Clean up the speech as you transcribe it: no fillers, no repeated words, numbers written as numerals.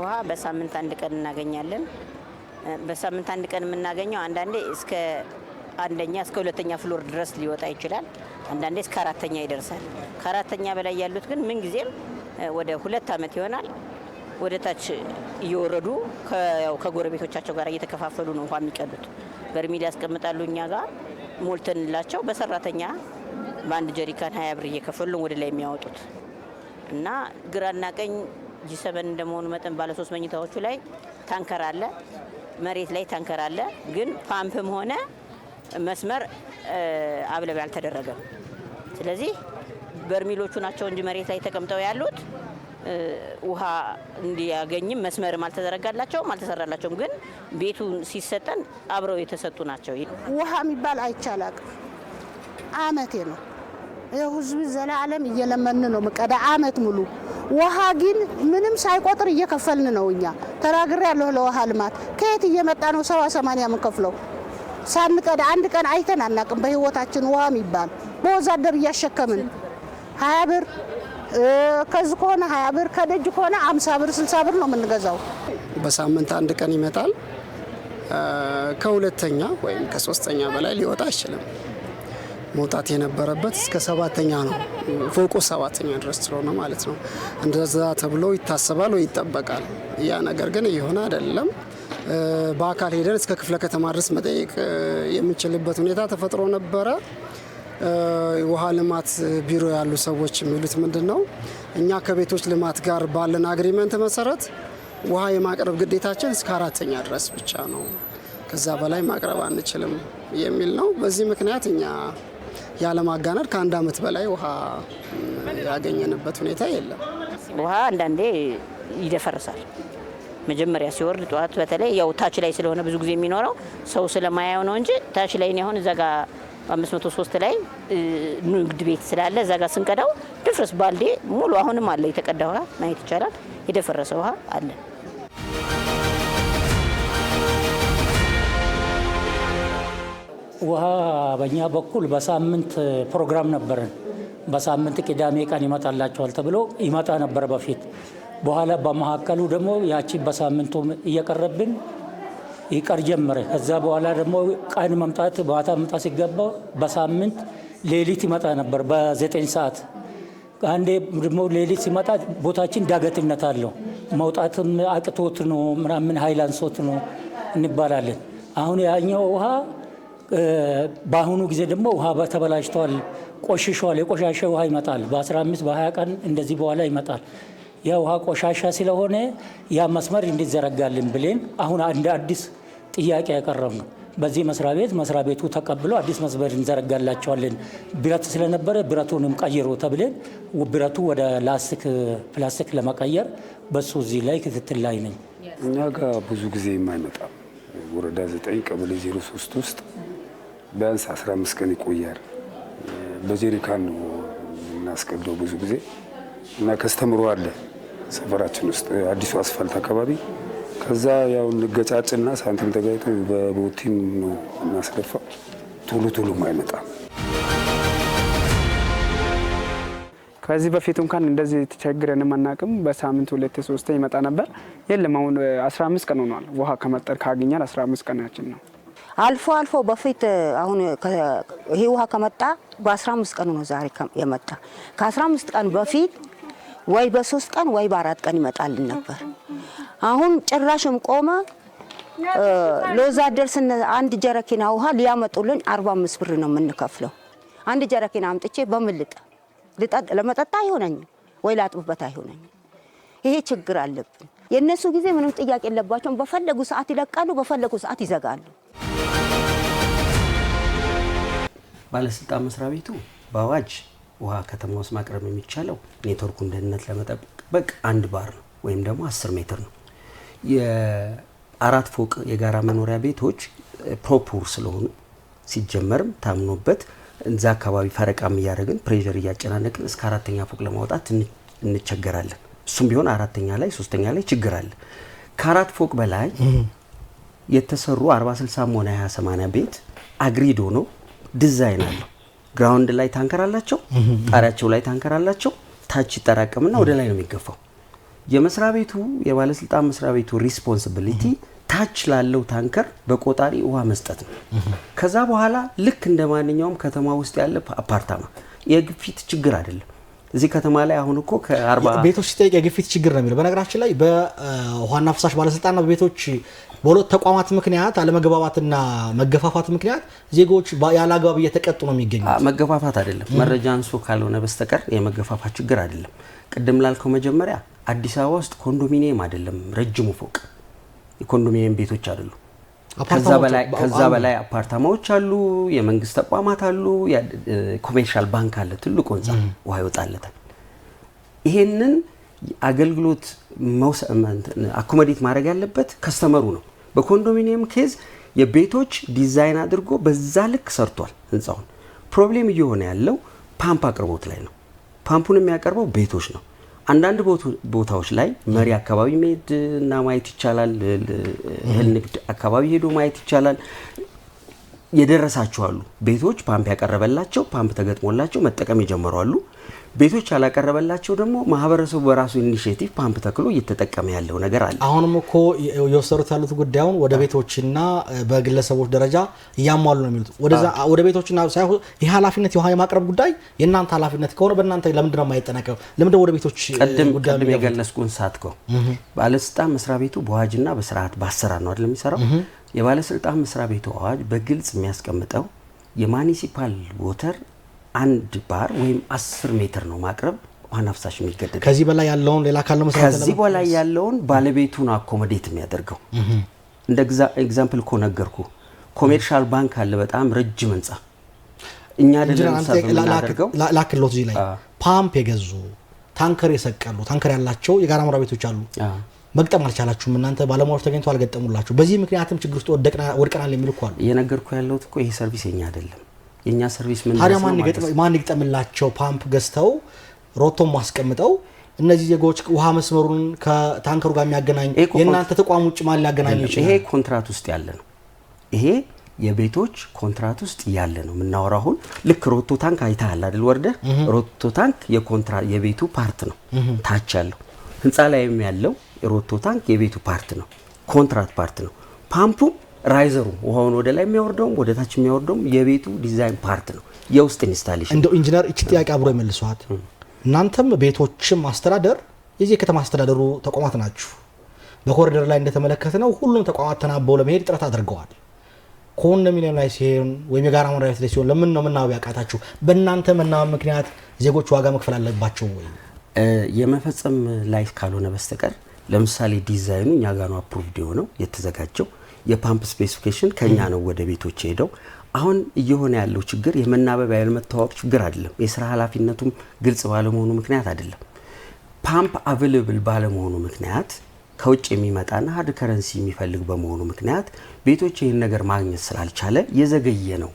ውሃ በሳምንት አንድ ቀን እናገኛለን። በሳምንት አንድ ቀን የምናገኘው አንዳንዴ እስከ አንደኛ እስከ ሁለተኛ ፍሎር ድረስ ሊወጣ ይችላል። አንዳንዴ እስከ አራተኛ ይደርሳል። ከአራተኛ በላይ ያሉት ግን ምን ጊዜም ወደ 2 ዓመት ይሆናል ወደ ታች እየወረዱ ከጎረቤቶቻቸው ጋር እየተከፋፈሉ ነው ውሃ የሚቀዱት። በርሚል ያስቀምጣሉ እኛ ጋር ሞልተንላቸው በሰራተኛ በአንድ ጀሪካን 20 ብር እየከፈሉ ወደ ላይ የሚያወጡት እና ግራና ቀኝ ጂ7 እንደመሆኑ መጠን ባለ 3 መኝታዎቹ ላይ ታንከር አለ፣ መሬት ላይ ታንከር አለ። ግን ፓምፕም ሆነ መስመር አብለብ አልተደረገም። ስለዚህ በርሚሎቹ ናቸው እንጂ መሬት ላይ ተቀምጠው ያሉት ውሃ እንዲያገኝም መስመርም አልተዘረጋላቸውም አልተሰራላቸውም። ግን ቤቱ ሲሰጠን አብረው የተሰጡ ናቸው። ውሃ የሚባል አይቻላቅ አመቴ ነው ህዝብ ዘላለም እየለመን ነው መቀዳ አመት ሙሉ ውሃ ግን ምንም ሳይቆጥር እየከፈልን ነው። እኛ ተራግሬ ያለው ለውሃ ልማት ከየት እየመጣ ነው 70-80 የምንከፍለው? ሳንቀዳ አንድ ቀን አይተን አናውቅም በህይወታችን። ውሃ የሚባል በወዛደር እያሸከምን 20 ብር ከዚህ ከሆነ 20 ብር ከደጅ ከሆነ 50 ብር 60 ብር ነው የምንገዛው። በሳምንት አንድ ቀን ይመጣል። ከሁለተኛ ወይም ከሶስተኛ በላይ ሊወጣ አይችልም። መውጣት የነበረበት እስከ 7ኛ ነው። ፎቁ 7ኛ ድረስ ስለሆነ ማለት ነው። እንደዛ ተብሎ ይታሰባል ወይ ይጠበቃል። ያ ነገር ግን እየሆነ አይደለም። በአካል ሄደን እስከ ክፍለ ከተማ ድረስ መጠየቅ የምንችልበት ሁኔታ ተፈጥሮ ነበረ። ውሃ ልማት ቢሮ ያሉ ሰዎች የሚሉት ምንድነው? እኛ ከቤቶች ልማት ጋር ባለን አግሪመንት መሰረት ውሃ የማቅረብ ግዴታችን እስከ 4ኛ ድረስ ብቻ ነው፣ ከዛ በላይ ማቅረብ አንችልም የሚል ነው። በዚህ ምክንያት እኛ ያለማጋነን ከ1 ዓመት በላይ ውሃ ያገኘንበት ሁኔታ የለም። ውሃ አንዳንዴ ይደፈርሳል። መጀመሪያ ሲወርድ ጧት በተለይ ያው ታች ላይ ስለሆነ ብዙ ጊዜ የሚኖረው ሰው ስለማያየው ነው እንጂ ታች ላይ ነው። አሁን እዛ ጋር 503 ላይ ንግድ ቤት ስላለ እዛ ጋር ስንቀዳው ድፍረስ ባልዴ ሙሉ አሁንም አለ የተቀዳ ውሃ ማየት ይቻላል። የደፈረሰ ውሃ አለ። ውሃ በእኛ በኩል በሳምንት ፕሮግራም ነበረን። በሳምንት ቅዳሜ ቀን ይመጣላቸዋል ተብሎ ይመጣ ነበር በፊት። በኋላ በመካከሉ ደግሞ ያቺ በሳምንቱ እየቀረብን ይቀር ጀመረ። ከዛ በኋላ ደግሞ ቀን መምጣት ማታ መምጣት ሲገባው በሳምንት ሌሊት ይመጣ ነበር በ9 ሰዓት። አንዴ ደግሞ ሌሊት ሲመጣ ቦታችን ዳገትነት አለው። መውጣትም አቅቶት ነው ምናምን ሃይላንሶት ነው እንባላለን። አሁን ያኛው ውሃ በአሁኑ ጊዜ ደግሞ ውሃ ተበላሽቷል፣ ቆሽሿል። የቆሻሻ ውሃ ይመጣል በ15 በ20 ቀን እንደዚህ በኋላ ይመጣል። ያ ውሃ ቆሻሻ ስለሆነ ያ መስመር እንዲዘረጋልን ብለን አሁን አንድ አዲስ ጥያቄ ያቀረብ ነው። በዚህ መስሪያ ቤቱ ተቀብሎ አዲስ መስመር እንዘረጋላቸዋለን። ብረት ስለነበረ ብረቱንም ቀይሮ ተብለን ብረቱ ወደ ፕላስቲክ ለመቀየር በሱ እዚህ ላይ ክትትል ላይ ነኝ። እኛ ጋር ብዙ ጊዜ የማይመጣ ወረዳ 9 ቀበሌ 03 ውስጥ ቢያንስ 15 ቀን ይቆያል። በጀሪካን ነው እናስቀደው ብዙ ጊዜ እና ከስተምሮ አለ ሰፈራችን ውስጥ አዲሱ አስፋልት አካባቢ። ከዛ ያው እንገጫጭና ሳንቲም ተጋይቶ በቦቲም ነው እናስደፋ። ቶሎ አይመጣም። ከዚህ በፊት እንኳን እንደዚህ ተቸግረን ማናቅም። በሳምንት 2-3 ይመጣ ነበር። የለም አሁን 15 ቀን ሆኗል። ውሃ ከመጣን ካገኛል 15 ቀናችን ነው። አልፎ በፊት አሁን ይሄ ውሃ ከመጣ በ15 ቀን ነው ዛሬ የመጣ። ከ15 ቀን በፊት ወይ በ3 ቀን ወይ በ4 ቀን ይመጣልን ነበር። አሁን ጭራሽም ቆመ። ሎዛ ደርስን አንድ ጀረኪና ውሃ ሊያመጡልን 45 ብር ነው የምንከፍለው። አንድ ጀረኪና አምጥቼ በምልጥ ለመጠጣ አይሆነኝም ወይ ላጥብበት አይሆነኝም። ይሄ ችግር አለብን። የነሱ ጊዜ ምንም ጥያቄ የለባቸውም። በፈለጉ ሰዓት ይለቃሉ፣ በፈለጉ ሰዓት ይዘጋሉ። ባለስልጣን መስሪያ ቤቱ በአዋጅ ውሃ ከተማ ውስጥ ማቅረብ የሚቻለው ኔትወርኩን ደህንነት ለመጠበቅ 1 ባር ነው ወይም ደግሞ 10 ሜትር ነው። የ4 ፎቅ የጋራ መኖሪያ ቤቶች ፕሮፖር ስለሆኑ ሲጀመርም ታምኖበት እዛ አካባቢ ፈረቃም እያደረግን ፕሬሸር እያጨናነቅን እስከ 4ኛ ፎቅ ለማውጣት እንቸገራለን። እሱም ቢሆን 4ኛ ላይ 3ኛ ላይ ችግር አለ። ከ4 ፎቅ በላይ የተሰሩ 40-60 ሆነ 20-80 ቤት አግሪድ ሆኖ ዲዛይን አለው። ግራውንድ ላይ ታንከር አላቸው፣ ጣሪያቸው ላይ ታንከር አላቸው። ታች ይጠራቀምና ወደ ላይ ነው የሚገፋው። የመስሪያ ቤቱ የባለስልጣን መስሪያ ቤቱ ሪስፖንሲቢሊቲ ታች ላለው ታንከር በቆጣሪ ውሃ መስጠት ነው። ከዛ በኋላ ልክ እንደ ማንኛውም ከተማ ውስጥ ያለ አፓርታማ የግፊት ችግር አይደለም። እዚህ ከተማ ላይ አሁን እኮ ከ40 ቤቶች ሲጠይቅ የግፊት ችግር ነው የሚለው። በነገራችን ላይ በውሃና ፍሳሽ ባለስልጣንና በቤቶች በሁለት ተቋማት ምክንያት አለመግባባትና መገፋፋት ምክንያት ዜጎች ያለ አግባብ እየተቀጡ ነው የሚገኙት። መገፋፋት አይደለም፣ መረጃ አንሶ ካልሆነ በስተቀር የመገፋፋት ችግር አይደለም። ቅድም ላልከው መጀመሪያ አዲስ አበባ ውስጥ ኮንዶሚኒየም አይደለም ረጅሙ ፎቅ የኮንዶሚኒየም ቤቶች አይደሉ። ከዛ በላይ አፓርታማዎች አሉ፣ የመንግስት ተቋማት አሉ፣ ኮሜርሻል ባንክ አለ፣ ትልቁ ህንጻ ውሃ ይወጣለታል። ይሄንን አገልግሎት አኮሞዴት ማድረግ ያለበት ከስተመሩ ነው። በኮንዶሚኒየም ኬዝ የቤቶች ዲዛይን አድርጎ በዛ ልክ ሰርቷል ህንጻውን። ፕሮብሌም እየሆነ ያለው ፓምፕ አቅርቦት ላይ ነው። ፓምፑን የሚያቀርበው ቤቶች ነው። አንዳንድ ቦታዎች ላይ መሪ አካባቢ መሄድ እና ማየት ይቻላል። እህል ንግድ አካባቢ ሄዶ ማየት ይቻላል። የደረሳቸው አሉ ቤቶች ፓምፕ ያቀረበላቸው ፓምፕ ተገጥሞላቸው መጠቀም የጀመሩ አሉ። ቤቶች ያላቀረበላቸው ደግሞ ማህበረሰቡ በራሱ ኢኒሼቲቭ ፓምፕ ተክሎ እየተጠቀመ ያለው ነገር አለ። አሁንም እኮ የወሰዱት ያሉት ጉዳዩን ወደ ቤቶችና በግለሰቦች ደረጃ እያሟሉ ነው የሚሉት። ወደ ቤቶችና ሳይሆን ይህ ኃላፊነት የውሃ የማቅረብ ጉዳይ የእናንተ ኃላፊነት ከሆነ በእናንተ ለምንድን ነው የማይጠናቀው? ለምንድን ወደ ቤቶች ጉዳይ የገለጽኩን ሳትከው ባለስልጣን መስሪያ ቤቱ በአዋጅና በስርዓት በአሰራር ነው አይደል የሚሰራው። የባለስልጣን መስሪያ ቤቱ አዋጅ በግልጽ የሚያስቀምጠው የሙኒሲፓል ወተር 1 ባር ወይም 10 ሜትር ነው ማቅረብ ዋና ፍሳሽ የሚገደድ። ከዚህ በላይ ያለውን ሌላ ካለ መስራት ከዚህ በላይ ያለውን ባለቤቱን አኮሞዴት የሚያደርገው እንደ ኤግዛምፕል እኮ ነገርኩ። ኮሜርሻል ባንክ አለ በጣም ረጅም ህንጻ። እኛ አይደለም ላክሎት እዚህ ላይ ፓምፕ የገዙ ታንከር የሰቀሉ ታንከር ያላቸው የጋራ መኖሪያ ቤቶች አሉ። መግጠም አልቻላችሁም እናንተ ባለሙያዎች ተገኝተው አልገጠሙላችሁ። በዚህ ምክንያትም ችግር ውስጥ ወድቀናል የሚሉ እኮ አሉ። እየነገርኩ ያለሁት እኮ ይሄ ሰርቪስ የኛ አይደለም። የኛ ሰርቪስ ምን ታዲያ ማን ይገጠምላቸው? ፓምፕ ገዝተው ሮቶም ማስቀምጠው እነዚህ ዜጎች ውሃ መስመሩን ከታንከሩ ጋር የሚያገናኝ የእናንተ ተቋም ውጭ ማን ሊያገናኝ ይችላል? ይሄ ኮንትራት ውስጥ ያለ ነው። ይሄ የቤቶች ኮንትራት ውስጥ ያለ ነው የምናወራው። አሁን ልክ ሮቶ ታንክ አይተሃል አይደል? ወርደ ሮቶ ታንክ የኮንትራት የቤቱ ፓርት ነው። ታች ያለው ህንጻ ላይም ያለው ሮቶ ታንክ የቤቱ ፓርት ነው፣ ኮንትራት ፓርት ነው። ፓምፑ ራይዘሩ ውሃውን ወደ ላይ የሚያወርደው ወደ ታች የሚያወርደው የቤቱ ዲዛይን ፓርት ነው፣ የውስጥ ኢንስታሌሽን። እንደው ኢንጂነር እቺ ጥያቄ አብሮ ይመልሷት። እናንተም ቤቶችም አስተዳደር የዚህ ከተማ አስተዳደሩ ተቋማት ናችሁ። በኮሪደር ላይ እንደተመለከተነው ሁሉም ተቋማት ተናበው ለመሄድ ጥረት አድርገዋል። ኮንዶሚኒየም ላይ ሲሆን ወይም የጋራ መኖሪያ ቤት ላይ ሲሆን ለምን ነው መናበብ ያቃታችሁ? በእናንተ መናበብ ምክንያት ዜጎች ዋጋ መክፈል አለባቸው ወይ? የመፈጸም ላይ ካልሆነ በስተቀር ለምሳሌ ዲዛይኑ እኛ ጋር ነው አፕሩቭድ የሆነው የተዘጋጀው። የፓምፕ ስፔሲፊኬሽን ከኛ ነው ወደ ቤቶች ሄደው። አሁን እየሆነ ያለው ችግር የመናበብ ያለመታወቅ ችግር አይደለም። የስራ ኃላፊነቱም ግልጽ ባለመሆኑ ምክንያት አይደለም። ፓምፕ አቬሌብል ባለመሆኑ ምክንያት ከውጭ የሚመጣና ሃርድ ከረንሲ የሚፈልግ በመሆኑ ምክንያት ቤቶች ይህን ነገር ማግኘት ስላልቻለ የዘገየ ነው